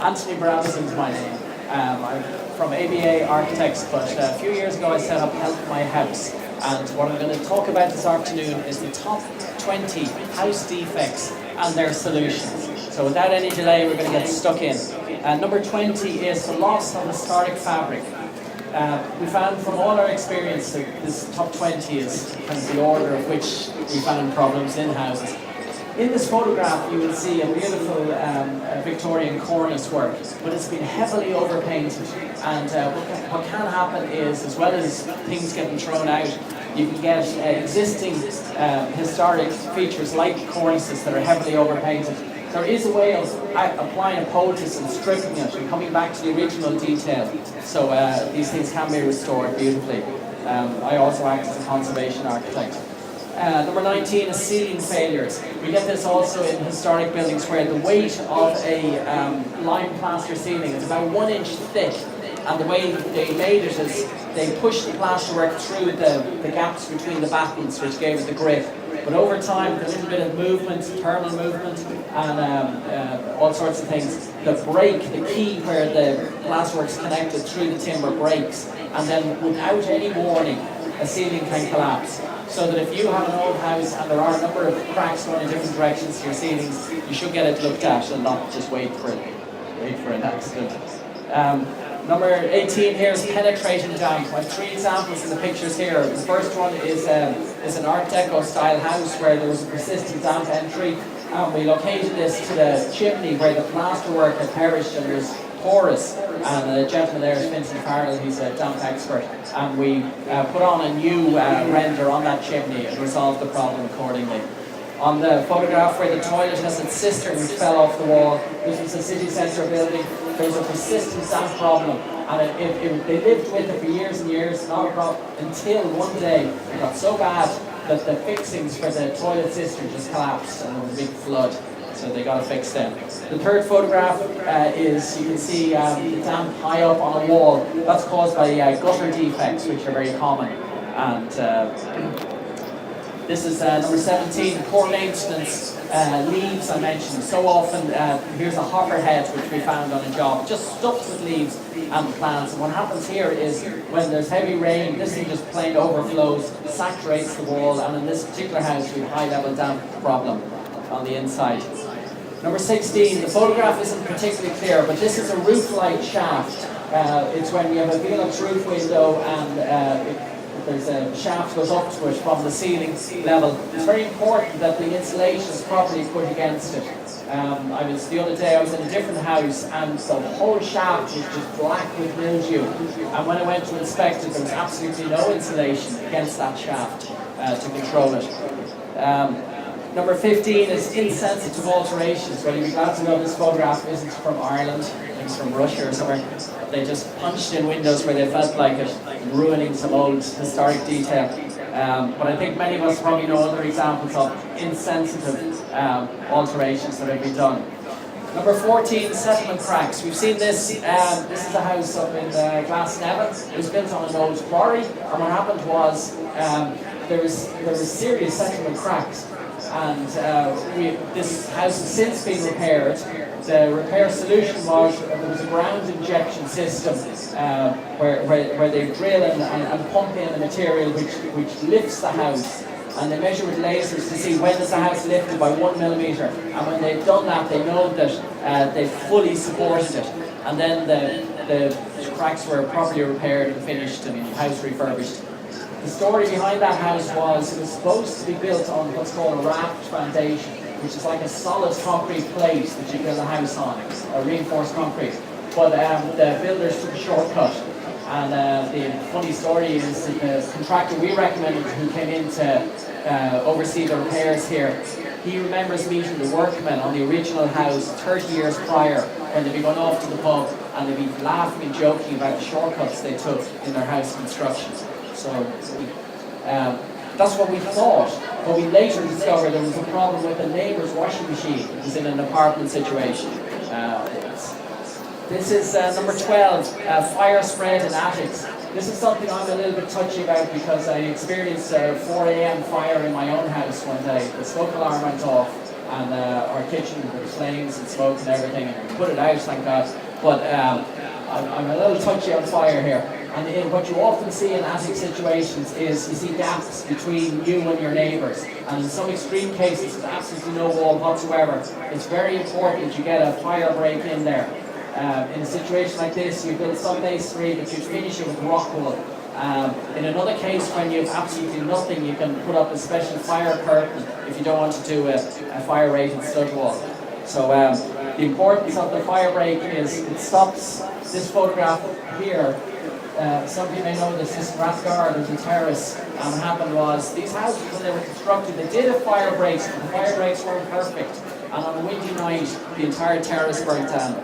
Anthony Brabazon is my name. I'm from ABA Architects, but a few years ago I set up Help My House. And what I'm going to talk about this afternoon is the top 20 house defects and their solutions. So without any delay, we're going to get stuck in. Number 20 is the loss of historic fabric. We found from all our experience that this top 20 is kind of the order of which we found problems in houses. In this photograph you will see a beautiful Victorian cornice work, but it's been heavily overpainted, and what can happen is, as well as things getting thrown out, you can get existing historic features like cornices that are heavily overpainted. There is a way of applying a poultice and stripping it and coming back to the original detail, so these things can be restored beautifully. I also act as a conservation architect. Number 19 is ceiling failures. We get this also in historic buildings where the weight of a lime plaster ceiling is about 1 inch thick, and the way they made it is they pushed the plasterwork through the gaps between the battens, which gave it the grip. But over time, with a little bit of movement, thermal movement, and all sorts of things, the break, the key where the plasterwork's connected through the timber breaks, and then without any warning, a ceiling can collapse. So that if you have an old house and there are a number of cracks going in different directions to your ceilings, you should get it looked at and not just wait for an accident. Number 18 here is penetrating damp. I have 3 examples in the pictures here. The first one is an Art Deco style house where there was a persistent damp entry, and we located this to the chimney where the plasterwork had perished and was porous, and the gentleman there is Vincent Farrell, he's a damp expert, and we put on a new render on that chimney and resolved the problem accordingly. On the photograph where the toilet has its cistern which fell off the wall, this was a city centre building, there was a persistent damp problem, and they lived with it for years and years, not a problem, until one day it got so bad that the fixings for the toilet cistern just collapsed and there was a big flood. So they got it fixed then. The third photograph is, you can see the damp high up on a wall. That's caused by gutter defects, which are very common. And this is number 17, poor maintenance, leaves I mentioned. So often, here's a hopper head which we found on a job, just stuck with leaves and plants. And what happens here is, when there's heavy rain, this thing just plain overflows, saturates the wall, and in this particular house we have a high level damp problem on the inside. Number 16, the photograph isn't particularly clear, but this is a roof light shaft. It's when you have a Velux roof window and there's a shaft goes up to it from the ceiling level. It's very important that the insulation is properly put against it. The other day I was in a different house and the whole shaft was just black with mildew. And when I went to inspect it, there was absolutely no insulation against that shaft to control it. Number 15 is insensitive alterations. Well, you'll be glad to know this photograph isn't from Ireland, it's from Russia or somewhere. They just punched in windows where they felt like it, ruining some old historic detail. But I think many of us probably know other examples of insensitive alterations that have been done. Number 14, settlement cracks. We've seen this. This is a house up in Glasnevin. It was built on an old quarry, and what happened was there was serious settlement cracks. And this house has since been repaired. The repair solution was there was a ground injection system where they drill and pump in a material which lifts the house, and they measure with lasers to see when is the house lifted by 1 millimetre, and when they've done that they know that they've fully supported it, and then the cracks were properly repaired and finished and the house refurbished. The story behind that house was it was supposed to be built on what's called a raft foundation, which is like a solid concrete plate that you build a house on, a reinforced concrete. But the builders took a shortcut, and the funny story is that the contractor we recommended who came in to oversee the repairs here, he remembers meeting the workmen on the original house 30 years prior when they'd be going off to the pub and they'd be laughing and joking about the shortcuts they took in their house construction. So that's what we thought, but we later discovered there was a problem with the neighbour's washing machine. It was in an apartment situation. This is number 12, fire spread in attics. This is something I'm a little bit touchy about because I experienced a 4 a.m. fire in my own house one day. The smoke alarm went off and our kitchen with flames and smoke and everything, and we put it out, thank God. But I'm a little touchy on fire here. And what you often see in attic situations is you see gaps between you and your neighbours. And in some extreme cases, there's absolutely no wall whatsoever. It's very important you get a fire break in there. In a situation like this, you build some masonry, but you finish it with rock wool. In another case, when you have absolutely nothing, you can put up a special fire curtain if you don't want to do a fire-rated stud wall. So the importance of the fire break is it stops this photograph here. Some of you may know this is Rathgar, there's a terrace, and what happened was these houses, when they were constructed, they did have fire breaks, but the fire breaks weren't perfect, and on a windy night the entire terrace burnt down.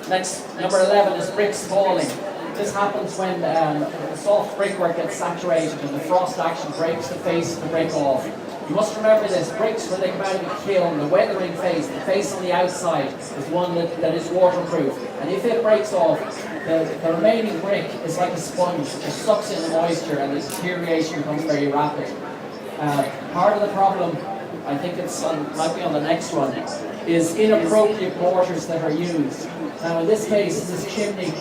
Next, number 11 is bricks falling. This happens when the soft brickwork gets saturated and the frost action breaks the face of the brick off. You must remember this, bricks when they come out of the kiln, the weathering face, the face on the outside is one that is waterproof, and if it breaks off, the remaining brick is like a sponge, it sucks in the moisture and the deterioration becomes very rapid. Part of the problem, I think might be on the next one, is inappropriate mortars that are used. Now in this case, this chimney,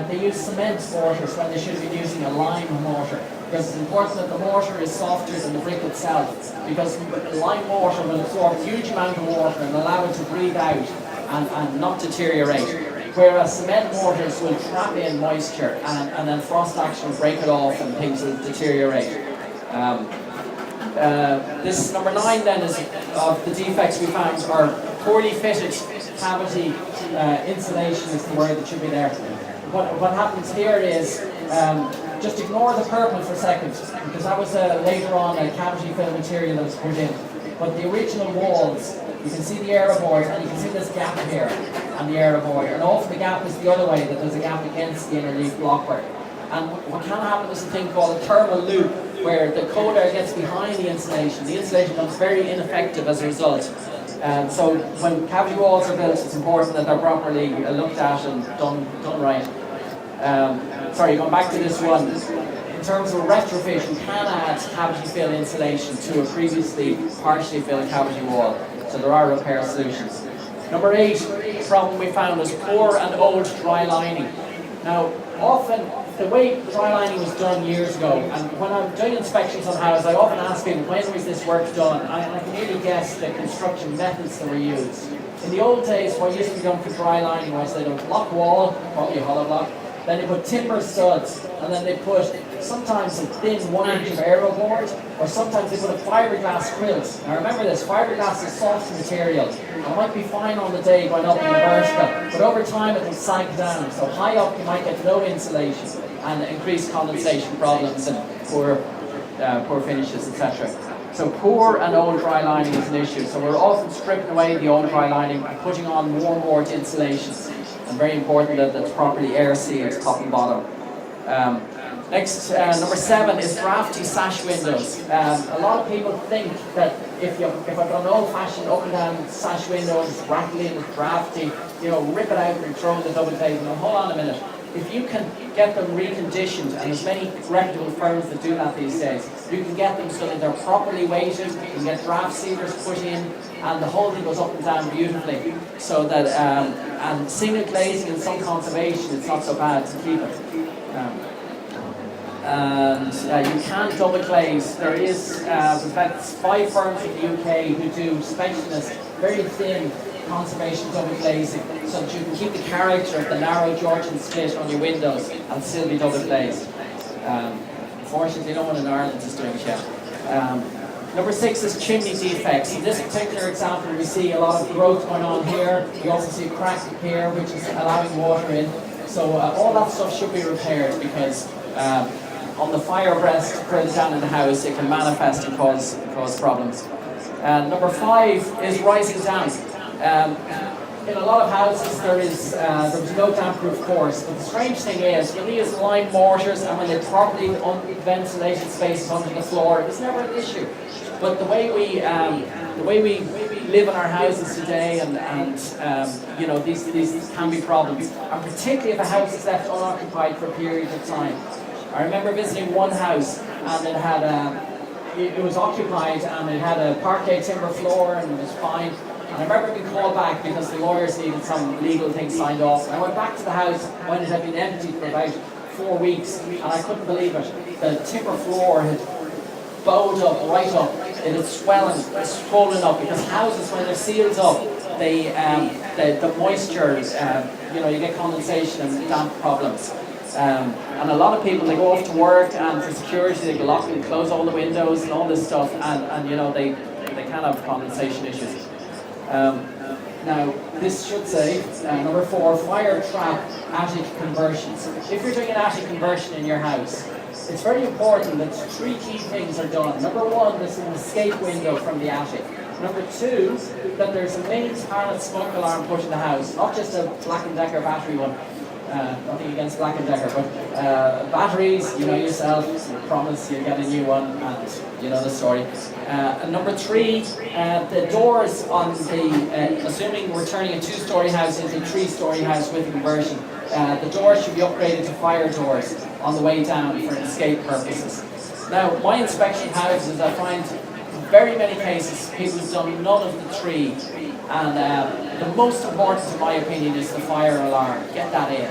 they use cement mortars when they should be using a lime mortar, because it's important that the mortar is softer than the brick itself, because the lime mortar will absorb a huge amount of water and allow it to breathe out and not deteriorate. Whereas cement mortars will trap in moisture and then frost action will break it off and things will deteriorate. This number 9 then is of the defects we found are poorly fitted cavity insulation is the word that should be there. What happens here is just ignore the purple for a second, because that was later on a cavity fill material that was put in. But the original walls, you can see the air board and you can see this gap here and the air board, and often the gap is the other way, that there's a gap against the inner leaf blockwork. And what can happen is a thing called a thermal loop, where the cold air gets behind the insulation. The insulation becomes very ineffective as a result. So when cavity walls are built, it's important that they're properly looked at and done right. Sorry, going back to this one. In terms of retrofit, you can add cavity fill insulation to a previously partially filled cavity wall. So there are repair solutions. Number 8 problem we found was poor and old dry lining. Now, often the way dry lining was done years ago, and when I'm doing inspections on houses, I often ask people, when was this work done? And I can nearly guess the construction methods that were used. In the old days, what used to be done for dry lining was they did a block wall, probably a hollow block, then they put timber studs, and then they put sometimes a thin 1 inch of aero board, or sometimes they put a fiberglass quilt. Now remember this, fiberglass is soft material. It might be fine on the day going up in the vertical, but over time it will sag down. So high up you might get no insulation and increased condensation problems and poor finishes, etc. So poor and old dry lining is an issue. So we're often stripping away the old dry lining and putting on warm board insulation. And very important that it's properly air sealed top and bottom. Next, number 7 is drafty sash windows. A lot of people think that if I've got an old-fashioned up and down sash window and it's rattly and it's drafty, rip it out and throw in the double glazing. Now hold on a minute. If you can get them reconditioned, and there's many reputable firms that do that these days, you can get them so that they're properly weighted, you can get draft sealers put in, and the whole thing goes up and down beautifully. So that, and single glazing and some conservation, it's not so bad to keep it. And you can double glaze. There's about 5 firms in the UK who do specialist, very thin conservation double glazing, so that you can keep the character of the narrow Georgian split on your windows and still be double glazed. Unfortunately, no one in Ireland is doing it yet. Number 6 is chimney defects. In this particular example, we see a lot of growth going on here. We also see a crack here, which is allowing water in. So all that stuff should be repaired, because on the fire breast further down in the house, it can manifest and cause problems. Number 5 is rising damp. In a lot of houses there was no damp-proof course, but the strange thing is when we use lime mortars and when they properly ventilated spaces under the floor, it was never an issue. But the way we live in our houses today, and these can be problems, and particularly if a house is left unoccupied for a period of time. I remember visiting one house and it had it was occupied, and it had a parquet timber floor, and it was fine. And I remember being called back because the lawyers needed some legal things signed off. And I went back to the house when it had been empty for about 4 weeks, and I couldn't believe it. The timber floor had bowed up, right up. It had swollen up, because houses, when they're sealed up, the moisture, you get condensation and damp problems. And a lot of people, they go off to work, and for security they lock and close all the windows and all this stuff, and they can have condensation issues. Now, this should say, number 4, fire trap attic conversions. If you're doing an attic conversion in your house, it's very important that 3 key things are done. Number 1, there's an escape window from the attic. Number 2, that there's a mains pilot smoke alarm put in the house, not just a Black & Decker battery one. Nothing against Black & Decker, but batteries, you know yourself, you promise you'll get a new one, and you know the story. And number 3, the doors on the, assuming we're turning a 2-story house into a 3-story house with a conversion, the doors should be upgraded to fire doors on the way down for escape purposes. Now, my inspection of houses, I find very many cases people have done none of the 3, and the most important, in my opinion, is the fire alarm. Get that in,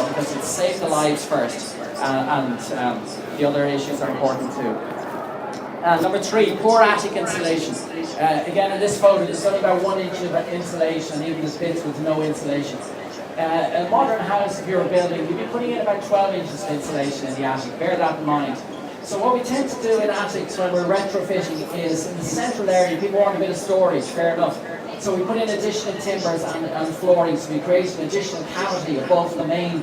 because it saves the lives first, and the other issues are important too. Number 3, poor attic insulation. Again, in this photo, there's only about 1 inch of insulation, and even there's bits with no insulation. A modern house, if you're building, you'd be putting in about 12 inches of insulation in the attic. Bear that in mind. So what we tend to do in attics when we're retrofitting is, in the central area, people want a bit of storage, fair enough. So we put in additional timbers and flooring, so we create an additional cavity above the main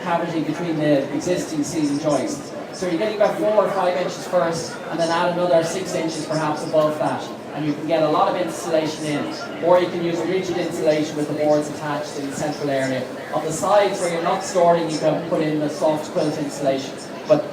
cavity between the existing ceiling joists. So you're getting about 4 or 5 inches first, and then add another 6 inches perhaps above that, and you can get a lot of insulation in. Or you can use rigid insulation with the boards attached in the central area. On the sides where you're not storing, you can put in the soft quilt insulation. But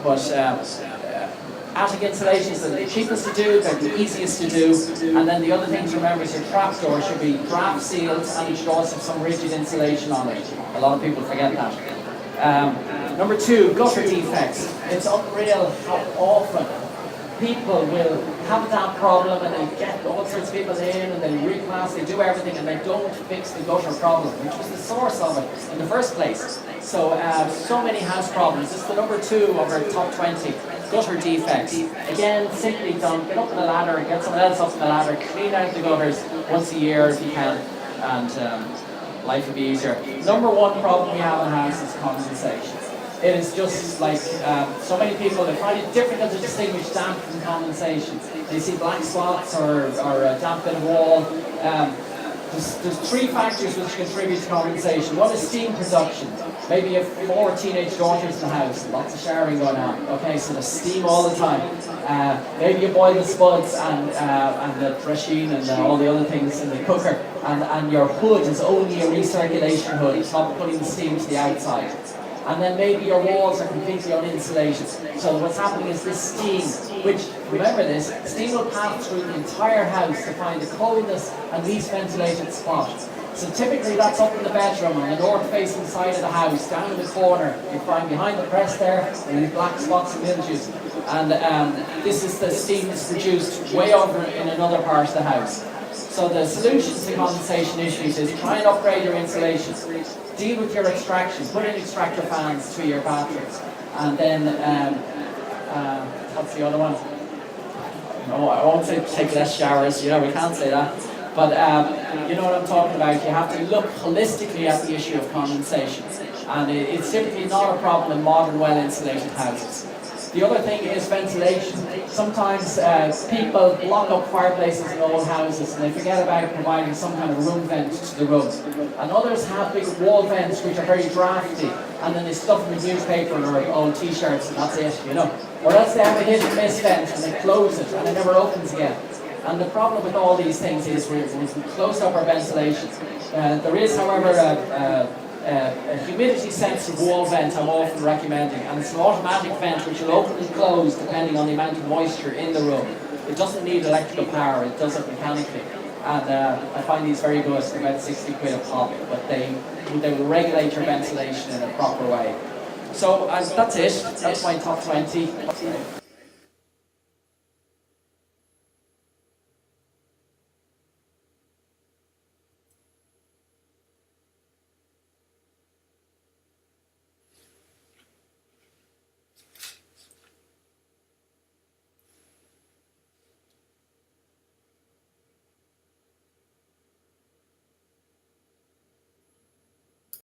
attic insulation is the cheapest to do, they're the easiest to do, and then the other thing to remember is your trapdoor should be draft sealed, and it should also have some rigid insulation on it. A lot of people forget that. Number 2, gutter defects. It's unreal how often people will have that problem, and they get all sorts of people in, and they reclass, they do everything, and they don't fix the gutter problem, which was the source of it in the first place. So, so many house problems. This is the number 2 of our top 20. Gutter defects. Again, simply done. Get up on the ladder, get someone else up on the ladder, clean out the gutters once a year if you can, and life will be easier. Number 1 problem we have in the house is condensation. It is just like so many people, they find it difficult to distinguish damp from condensation. They see black spots or a damp bit of wall. There's 3 factors which contribute to condensation. One is steam production. Maybe you have 4 teenage daughters in the house, lots of showering going on. Okay, so there's steam all the time. Maybe you boil the spuds and the dressing and all the other things in the cooker, and your hood is only a recirculation hood. It's not putting the steam to the outside. And then maybe your walls are completely uninsulated. So what's happening is this steam, which, remember this, steam will pass through the entire house to find the coldest and least ventilated spot. So typically that's up in the bedroom on the north-facing side of the house, down in the corner. You find behind the press there, and these black spots and mildews. And this is the steam that's produced way over in another part of the house. So the solution to condensation issues is try and upgrade your insulation. Deal with your extraction. Put in extractor fans to your bathrooms. And then, what's the other one? No, I won't say take less showers. We can't say that. But you know what I'm talking about. You have to look holistically at the issue of condensation. And it's typically not a problem in modern, well-insulated houses. The other thing is ventilation. Sometimes people block up fireplaces in old houses, and they forget about providing some kind of room vent to the room. And others have big wall vents which are very drafty, and then they stuff them with newspaper or old t-shirts, and that's it, Or else they have a hit and miss vent, and they close it, and it never opens again. And the problem with all these things is we've closed up our ventilation. There is, however, a humidity-sensitive wall vent I'm often recommending, and it's an automatic vent which will open and close depending on the amount of moisture in the room. It doesn't need electrical power, it does it mechanically. And I find these very good. They're about 60 quid a pop, but they will regulate your ventilation in a proper way. So that's it. That's my top 20.